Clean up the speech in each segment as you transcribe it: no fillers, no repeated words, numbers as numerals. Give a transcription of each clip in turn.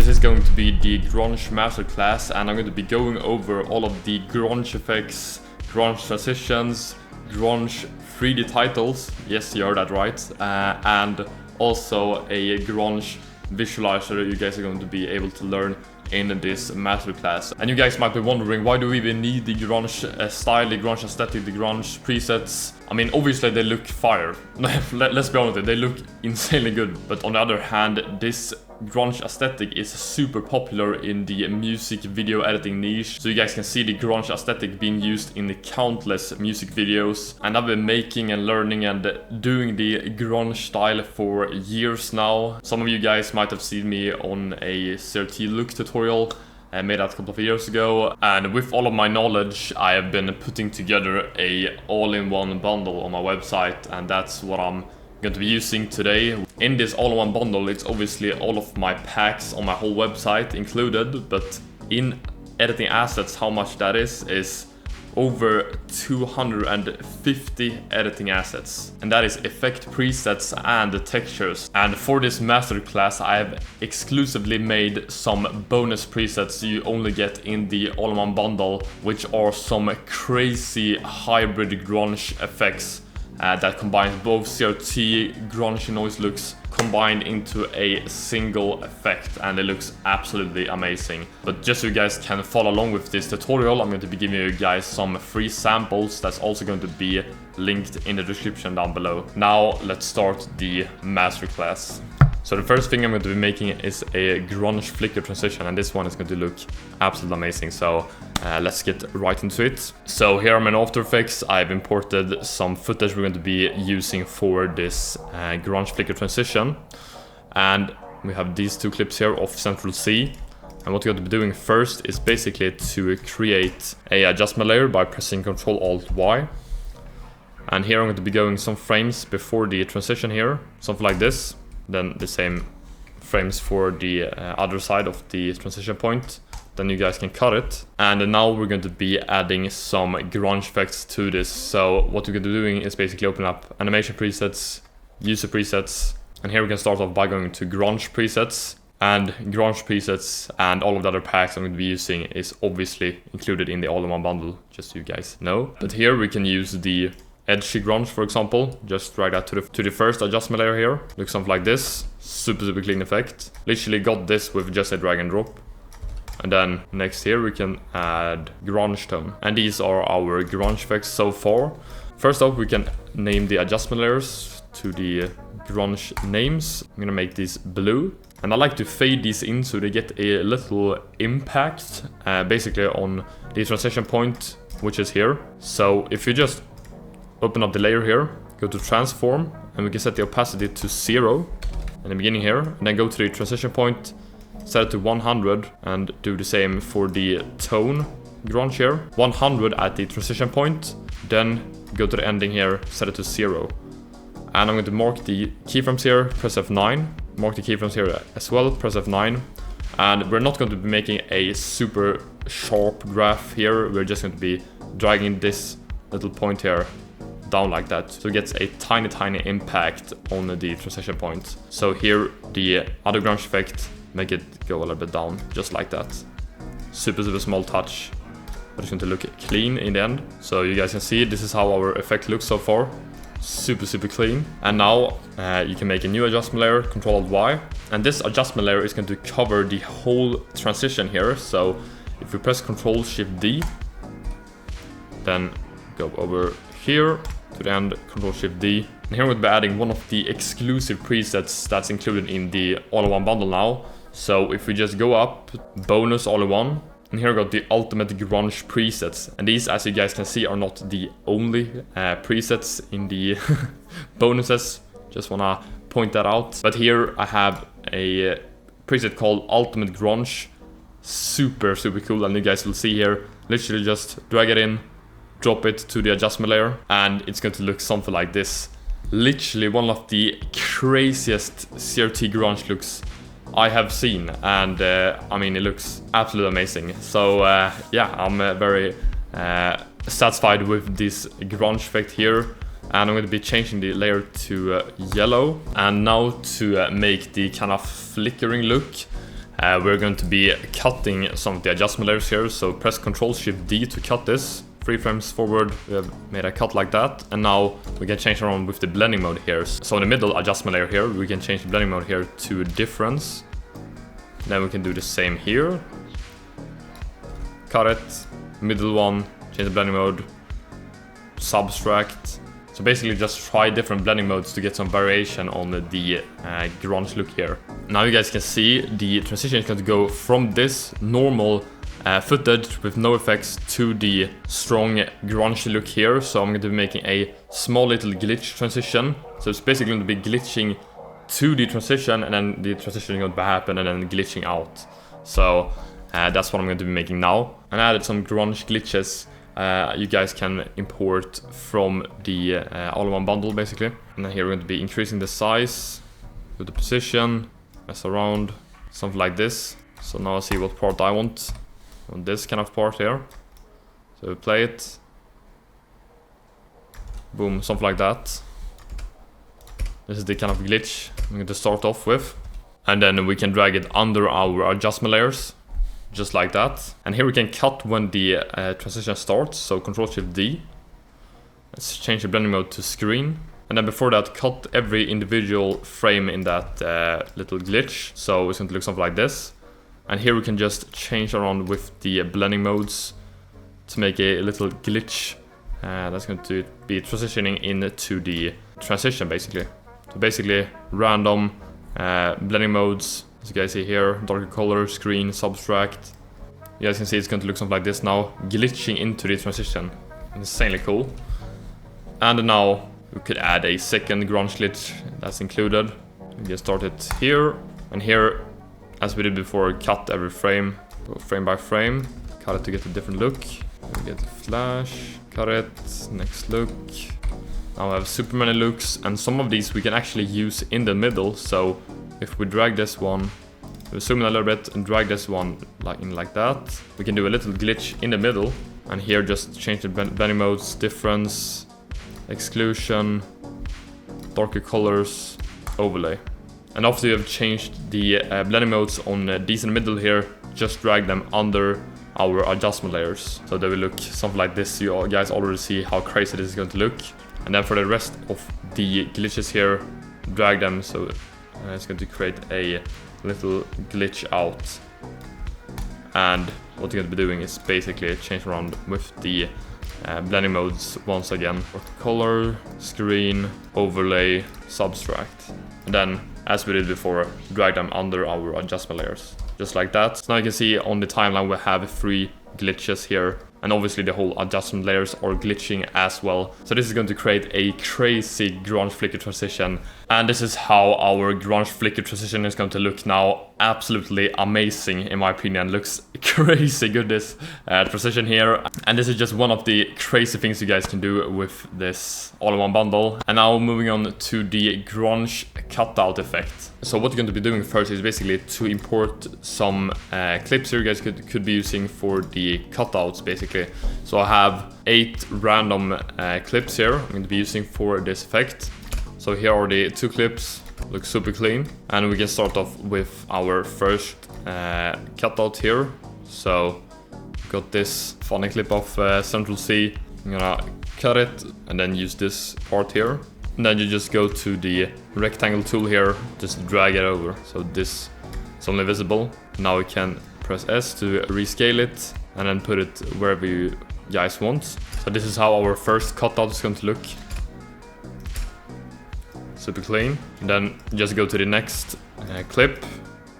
this is going to be the Grunge Masterclass, and I'm going to be going over all of the grunge effects, grunge transitions, grunge 3D titles, yes you heard that right, and also a grunge visualizer you guys are going to be able to learn in this masterclass. And you guys might be wondering, why do we even need the grunge style, the grunge aesthetic, the grunge presets? I mean, obviously they look fire. Let's be honest, they look insanely good. But on the other hand, this grunge aesthetic is super popular in the music video editing niche. So you guys can see the grunge aesthetic being used in the countless music videos. And I've been making and learning and doing the grunge style for years now. Some of you guys might have seen me on a CRT look tutorial. I made that a couple of years ago, and with all of my knowledge I have been putting together a all-in-one bundle on my website, and that's what I'm going to be using today. In this all-in-one bundle it's obviously all of my packs on my whole website included, but in editing assets how much that is over 250 editing assets, and that is effect presets and the textures. And for this masterclass I have exclusively made some bonus presets you only get in the all-in-one bundle, which are some crazy hybrid grunge effects that combines both CRT, grunge noise looks combined into a single effect, and it looks absolutely amazing. But just so you guys can follow along with this tutorial, I'm going to be giving you guys some free samples that's also going to be linked in the description down below. Now let's start the masterclass. So the first thing I'm going to be making is a grunge flicker transition, and this one is going to look absolutely amazing. So let's get right into it. So here I'm in After Effects. I've imported some footage we're going to be using for this grunge flicker transition. And we have these two clips here of Central C. And what we're going to be doing first is basically to create a adjustment layer by pressing Ctrl-Alt-Y. And here I'm going to be going some frames before the transition here, something like this. Then the same frames for the other side of the transition point. Then you guys can cut it. And now we're going to be adding some grunge effects to this. So what we're going to be doing is basically open up animation presets, user presets, and here we can start off by going to grunge presets. And grunge presets and all of the other packs I'm going to be using is obviously included in the all-in-one bundle, just so you guys know. But here we can use the edgy grunge, for example. Just drag that to the first adjustment layer here. Looks something like this. Super clean effect. Literally got this with just a drag and drop. And then next here we can add grunge tone. And these are our grunge effects so far. First off, we can name the adjustment layers to the grunge names. I'm gonna make these blue. And I like to fade these in so they get a little impact, basically on the transition point, which is here. So if you just open up the layer here, go to transform, and we can set the opacity to 0 in the beginning here, and then go to the transition point, set it to 100, and do the same for the tone grunge here. 100 at the transition point, then go to the ending here, set it to 0. And I'm going to mark the keyframes here, press F9, mark the keyframes here as well, press F9. And we're not going to be making a super sharp graph here, we're just going to be dragging this little point here down like that, so it gets a tiny impact on the transition point. So here the other grunge effect, make it go a little bit down, just like that. Super small touch, but it's going to look clean in the end. So you guys can see this is how our effect looks so far. Super clean. And now you can make a new adjustment layer, Ctrl-Alt-Y, and this adjustment layer is going to cover the whole transition here. So if we press Ctrl-Shift-D, then go over here to the end, Ctrl-Shift-D. And here we're going to be adding one of the exclusive presets that's included in the all-in-one bundle now. So if we just go up, bonus all-in-one, and here we got the ultimate grunge presets. And these, as you guys can see, are not the only presets in the bonuses. Just wanna point that out. But here I have a preset called Ultimate Grunge. Super cool, and you guys will see here, literally just drag it in, drop it to the adjustment layer, and it's going to look something like this. Literally one of the craziest CRT grunge looks I have seen, and I mean, it looks absolutely amazing. So yeah, I'm very satisfied with this grunge effect here, and I'm going to be changing the layer to yellow. And now to make the kind of flickering look, we're going to be cutting some of the adjustment layers here. So press Ctrl-Shift-D to cut this. 3 frames forward, we have made a cut like that. And now we can change around with the blending mode here. So in the middle adjustment layer here, we can change the blending mode here to difference. Then we can do the same here. Cut it, middle one, change the blending mode, subtract. So basically just try different blending modes to get some variation on the grunge look here. Now you guys can see the transition is going to go from this normal footage with no effects to the strong grunge look here. So I'm going to be making a small little glitch transition. So it's basically going to be glitching to the transition, and then the transition is going to happen and then glitching out. So that's what I'm going to be making now. And I added some grunge glitches you guys can import from the all-in-one bundle basically. And then here we're going to be increasing the size, with the position, mess around, something like this. So now I see what part I want. On this kind of part here. So we play it. Boom, something like that. This is the kind of glitch I'm going to start off with. And then we can drag it under our adjustment layers. Just like that. And here we can cut when the transition starts. So Ctrl-Shift-D. Let's change the blending mode to screen. And then before that, cut every individual frame in that little glitch. So it's going to look something like this. And here we can just change around with the blending modes to make a little glitch that's going to be transitioning into the transition basically. So basically random blending modes, as you guys see here, darker color, screen, subtract. You guys can see it's going to look something like this now, glitching into the transition. Insanely cool. And now we could add a second grunge glitch that's included. We can start it here, and here, as we did before, cut every frame, go frame by frame, cut it to get a different look. We get the flash, cut it, next look. Now we have super many looks, and some of these we can actually use in the middle. So if we drag this one, we zoom in a little bit and drag this one like that, we can do a little glitch in the middle. And here just change the blending modes, difference, exclusion, darker colors, overlay. And after you have changed the blending modes on these in the middle here, just drag them under our adjustment layers. So they will look something like this. You guys already see how crazy this is going to look. And then for the rest of the glitches here, drag them so it's going to create a little glitch out. And what you're going to be doing is basically change around with the blending modes once again. Color, screen, overlay, subtract. And then, as we did before, drag them under our adjustment layers. Just like that. So now you can see on the timeline we have 3 glitches here. And obviously the whole adjustment layers are glitching as well. So this is going to create a crazy grunge flicker transition. And this is how our grunge flicker transition is going to look now. Absolutely amazing in my opinion. Looks crazy good, this transition here. And this is just one of the crazy things you guys can do with this all-in-one bundle. And now moving on to the grunge cutout effect. So what you're going to be doing first is basically to import some clips here you guys could be using for the cutouts basically. So I have 8 random clips here I'm going to be using for this effect. So here are the 2 clips, look super clean. And we can start off with our first cutout here. So got this funny clip of Central C. I'm gonna cut it and then use this part here. And then you just go to the rectangle tool here, just drag it over. So this is only visible. Now we can press S to rescale it and then put it wherever you guys want. So this is how our first cutout is going to look. Super clean. And then just go to the next clip.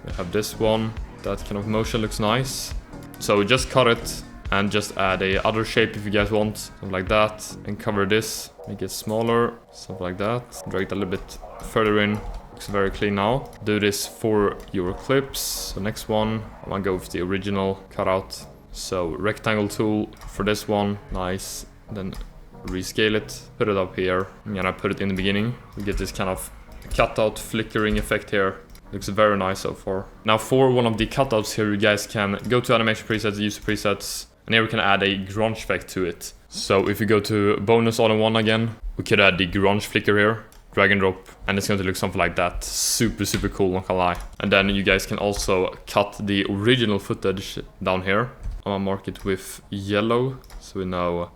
We have this one. That kind of motion looks nice. So just cut it and just add a other shape if you guys want, something like that, and cover this, make it smaller, something like that, drag it a little bit further in. Looks very clean now. Do this for your clips. So next one, I'm gonna go with the original cutout. So rectangle tool for this one, nice. Then rescale it, put it up here. I'm gonna put it in the beginning. We get this kind of cutout flickering effect here. Looks very nice so far. Now for one of the cutouts here, you guys can go to animation presets, use presets, and here we can add a grunge effect to it. So if you go to bonus all-in-one again, we could add the grunge flicker here. drag and drop, and it's going to look something like that. Super cool, not gonna lie. And then you guys can also cut the original footage down here. I'm gonna mark it with yellow so we know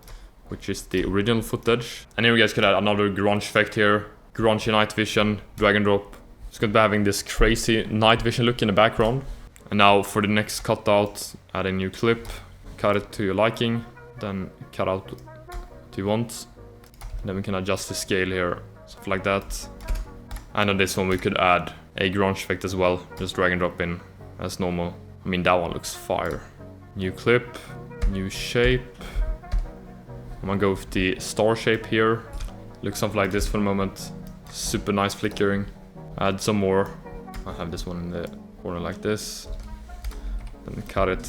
which is the original footage. And here you guys could add another grunge effect here, grunge night vision, drag and drop. It's going to be having this crazy night vision look in the background. And now for the next cutout, add a new clip, cut it to your liking, then cut out what you want. And then we can adjust the scale here, something like that. And on this one we could add a grunge effect as well, just drag and drop in as normal. I mean, that one looks fire. New clip, new shape. I'm gonna go with the star shape here. Looks something like this for the moment. Super nice flickering. Add some more. I have this one in the corner like this. Then cut it,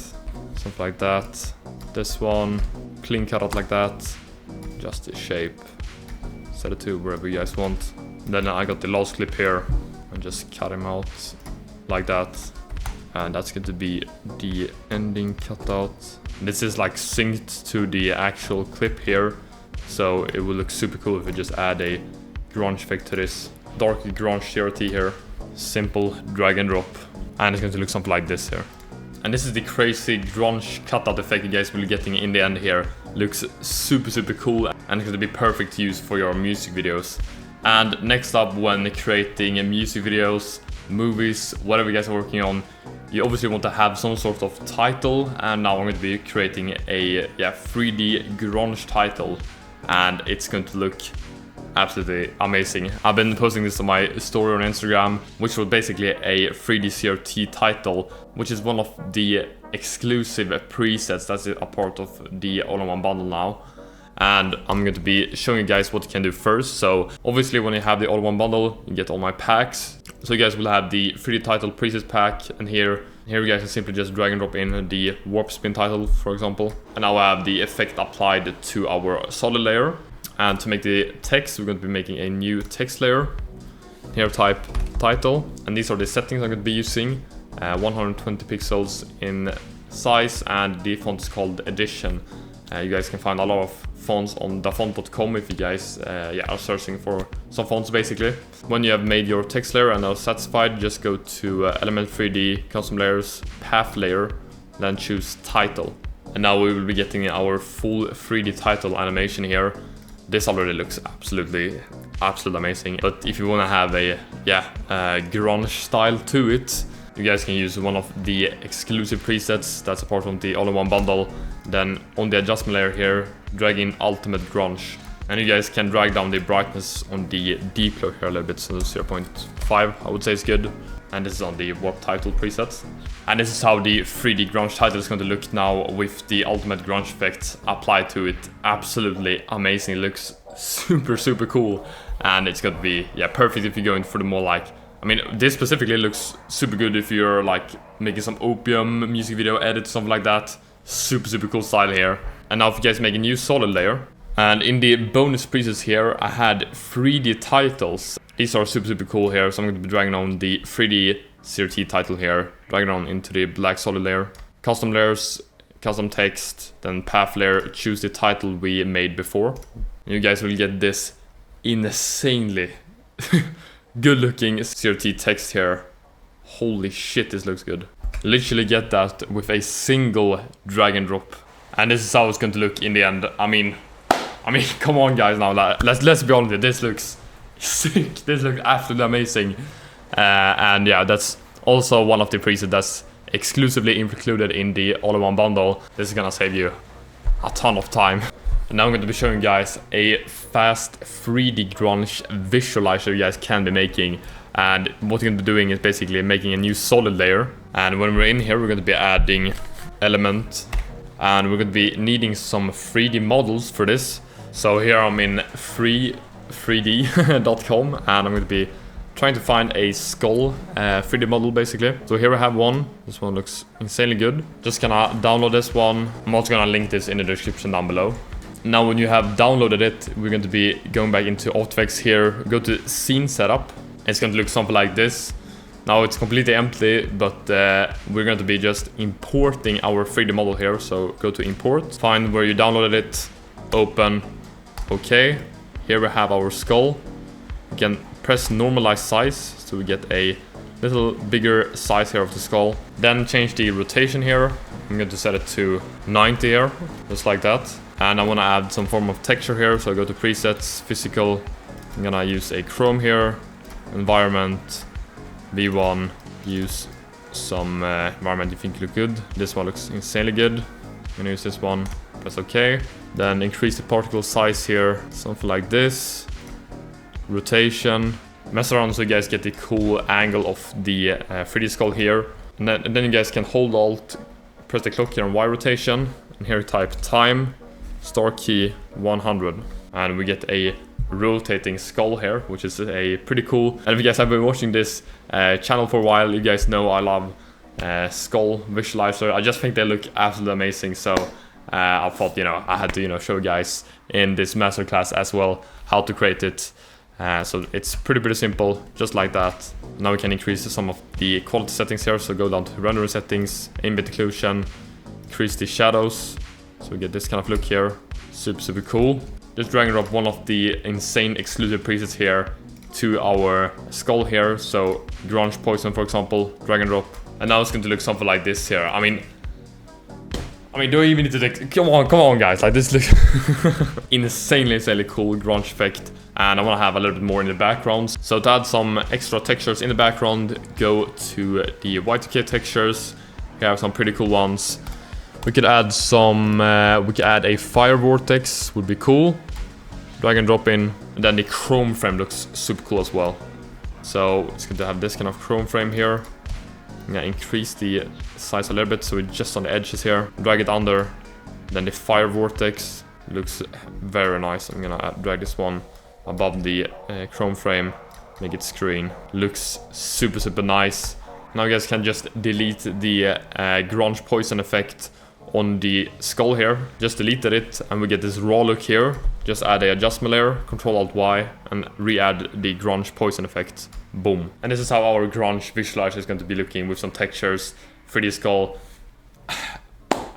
something like that. This one, clean cutout like that. Just the shape. Set it to wherever you guys want. And then I got the last clip here and just cut him out like that. And that's going to be the ending cutout. This is like synced to the actual clip here, so it will look super cool if we just add a grunge effect to this. Dark grunge CRT here, simple drag and drop, and it's going to look something like this here. And this is the crazy grunge cutout effect you guys will be getting in the end here. Looks super cool, and it's going to be perfect to use for your music videos. And next up, when creating music videos, movies, whatever you guys are working on, you obviously want to have some sort of title, and now I'm going to be creating a 3D grunge title, and it's going to look absolutely amazing. I've been posting this on my story on Instagram, which was basically a 3D CRT title, which is one of the exclusive presets that's a part of the all-in-one bundle now. And I'm going to be showing you guys what you can do first. So obviously when you have the all-in-one bundle, you get all my packs. So you guys will have the 3D title preset pack, and here you guys can simply just drag and drop in the warp spin title, for example. And now I have the effect applied to our solid layer. And to make the text, we're going to be making a new text layer. Here type title, and these are the settings I'm going to be using. 120 pixels in size, and the font is called Edition. You guys can find a lot of fonts on dafont.com if you guys are searching for some fonts basically. When you have made your text layer and are satisfied, just go to Element 3D, Custom Layers, Path Layer, then choose Title. And now we will be getting our full 3D title animation here. This already looks absolutely amazing. But if you want to have a grunge style to it, you guys can use one of the exclusive presets that's a part of the all-in-one bundle. Then on the adjustment layer here, drag in Ultimate Grunge. And you guys can drag down the brightness on the deep look here a little bit, so 0.5 I would say is good. And this is on the warp title preset. And this is how the 3D grunge title is going to look now with the Ultimate Grunge effect applied to it. Absolutely amazing, it looks super cool. And it's going to be perfect if you're going for the more like, I mean, this specifically looks super good if you're like making some opium music video edit, something like that. Super cool style here. And now if you guys make a new solid layer, and in the bonus presets here, I had 3D titles. These are super cool here, so I'm going to be dragging on the 3D CRT title here, dragging on into the black solid layer. Custom layers, custom text, then path layer, choose the title we made before. And you guys will get this insanely good looking CRT text here. Holy shit, this looks good. Literally get that with a single drag and drop. And this is how it's going to look in the end. I mean, come on guys now, let's be honest, this looks sick. This looks absolutely amazing. And yeah, that's also one of the presets that's exclusively included in the all-in-one bundle. This is gonna save you a ton of time. And now I'm going to be showing you guys a fast 3D grunge visualizer you guys can be making. And what you're going to be doing is basically making a new solid layer. And when we're in here, we're going to be adding element. And we're going to be needing some 3D models for this. So here I'm in 3D.com, and I'm going to be trying to find a skull 3D model basically. So here I have one. This one looks insanely good. Just gonna download this one. I'm also gonna link this in the description down below. Now when you have downloaded it, we're going to be going back into After Effects here. Go to Scene Setup. It's going to look something like this. Now it's completely empty, but we're going to be just importing our 3D model here. So go to Import, find where you downloaded it, open, okay. Here we have our skull. We can press normalize size, so we get a little bigger size here of the skull. Then change the rotation here. I'm going to set it to 90 here, just like that. And I want to add some form of texture here, so I go to presets, physical. I'm gonna use a chrome here, environment, V1, use some environment you think look good. This one looks insanely good. I'm gonna use this one, press OK. Then increase the particle size here, something like this. Rotation. Mess around so you guys get the cool angle of the 3D skull here. And then you guys can hold Alt, press the clock here on Y rotation. And here type time, start key 100. And we get a rotating skull here, which is a pretty cool. And if you guys have been watching this channel for a while, you guys know I love skull visualizer. I just think they look absolutely amazing. So I thought, I had to, show you guys in this masterclass as well how to create it. So it's pretty simple, just like that. Now we can increase some of the quality settings here. So go down to render settings, ambient occlusion, increase the shadows. So we get this kind of look here. Super cool. Just drag and drop one of the insane exclusive presets here to our skull here. So Grunge Poison, for example, drag and drop. And now it's going to look something like this here. I mean, do I even need to come on guys, like this looks insanely cool grunge effect. And I want to have a little bit more in the background. So to add some extra textures in the background, go to the Y2K textures. We have some pretty cool ones. We could add some, we could add a fire vortex, would be cool. Drag and drop in, and then the chrome frame looks super cool as well. So it's going to have this kind of chrome frame here. I'm gonna increase the size a little bit, so it's just on the edges here. Drag it under, then the fire vortex looks very nice. I'm gonna drag this one above the chrome frame, make it screen. Looks super nice. Now you guys can just delete the Grunge Poison effect on the skull here. Just deleted it, and we get this raw look here. Just add a adjustment layer, Control Alt Y, and re-add the Grunge Poison effect. Boom. And this is how our Grunge Visualizer is going to be looking with some textures, 3D skull.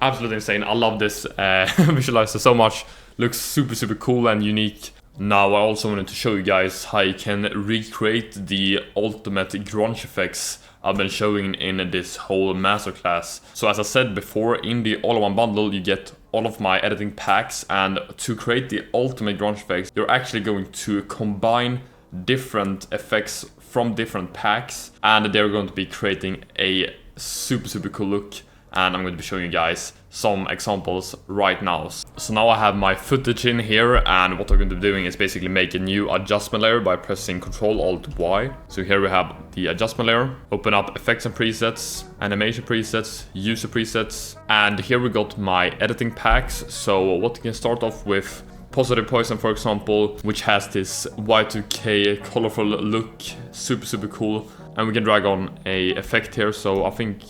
Absolutely insane. I love this visualizer so much. Looks super cool and unique. Now I also wanted to show you guys how you can recreate the ultimate grunge effects I've been showing in this whole masterclass. So as I said before, in the all-in-one bundle you get all of my editing packs, and to create the ultimate grunge effects you're actually going to combine different effects from different packs, and they're going to be creating a super cool look. And I'm going to be showing you guys some examples right now. So now I have my footage in here, and what I'm going to be doing is basically make a new adjustment layer by pressing Ctrl Alt Y. So here we have the adjustment layer. Open up effects and presets, animation presets, user presets, and here we got my editing packs. So what you can start off with, Positive Poison, for example, which has this Y2K colorful look, super cool. And we can drag on a effect here. So I think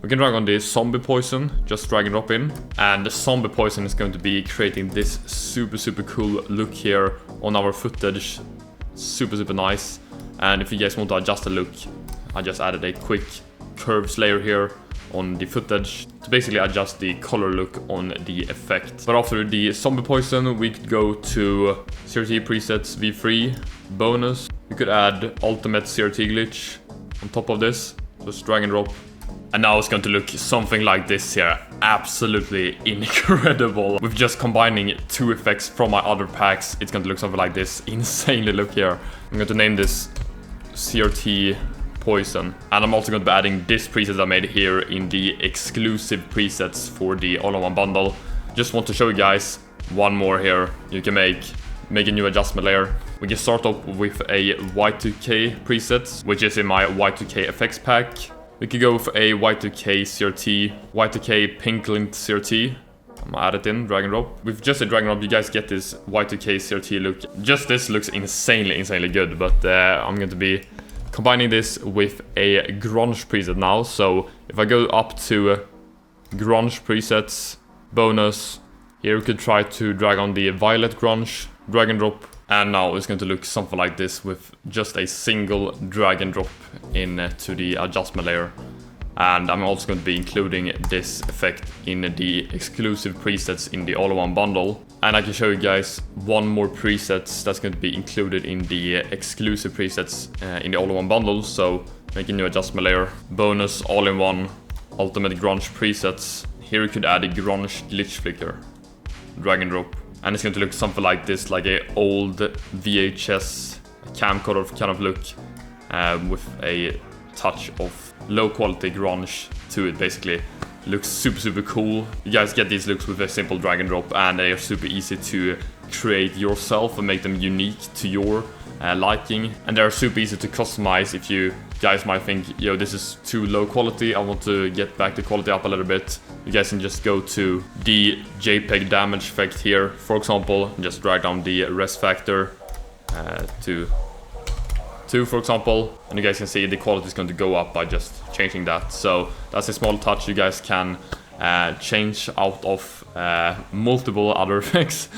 we can drag on the Zombie Poison, just drag and drop in. And the Zombie Poison is going to be creating this super cool look here on our footage. Super nice. And if you guys want to adjust the look, I just added a quick curves layer here on the footage to basically adjust the color look on the effect. But after the Zombie Poison, we could go to CRT presets, V3, bonus. We could add ultimate CRT glitch on top of this, just drag and drop. And now it's going to look something like this here. Absolutely incredible. With just combining two effects from my other packs, it's going to look something like this. Insanely look here. I'm going to name this CRT Poison. And I'm also going to be adding this preset I made here in the exclusive presets for the all-in-one bundle. Just want to show you guys one more here. You can make a new adjustment layer. We can start off with a Y2K preset, which is in my Y2K effects pack. We could go for a Y2K CRT, Y2K pink lint CRT. I'm gonna add it in, drag and drop. With just a drag and drop, you guys get this Y2K CRT look. Just this looks insanely good, but I'm going to be combining this with a grunge preset now. So if I go up to grunge presets, bonus, here we could try to drag on the violet grunge, drag and drop. And now it's going to look something like this with just a single drag and drop into the adjustment layer. And I'm also going to be including this effect in the exclusive presets in the all-in-one bundle. And I can show you guys one more preset that's going to be included in the exclusive presets in the all-in-one bundle. So make a new adjustment layer, bonus all-in-one ultimate grunge presets. Here you could add a grunge glitch flicker, drag and drop. And it's going to look something like this, like a old VHS camcorder kind of look with a touch of low quality grunge to it. Basically looks super cool. You guys get these looks with a simple drag and drop, and they are super easy to create yourself and make them unique to your liking, and they're super easy to customize. If you guys might think, yo, this is too low quality, I want to get back the quality up a little bit, you guys can just go to the JPEG damage effect here, for example, and just drag down the res factor to 2, for example, and you guys can see the quality is going to go up by just changing that. So that's a small touch you guys can change out of multiple other effects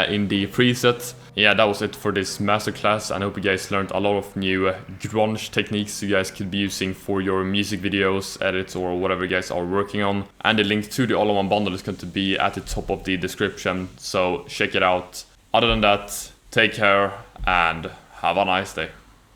in the preset. Yeah, that was it for this masterclass, and I hope you guys learned a lot of new grunge techniques you guys could be using for your music videos, edits, or whatever you guys are working on. And the link to the all-in-one bundle is going to be at the top of the description, so check it out. Other than that, take care and have a nice day.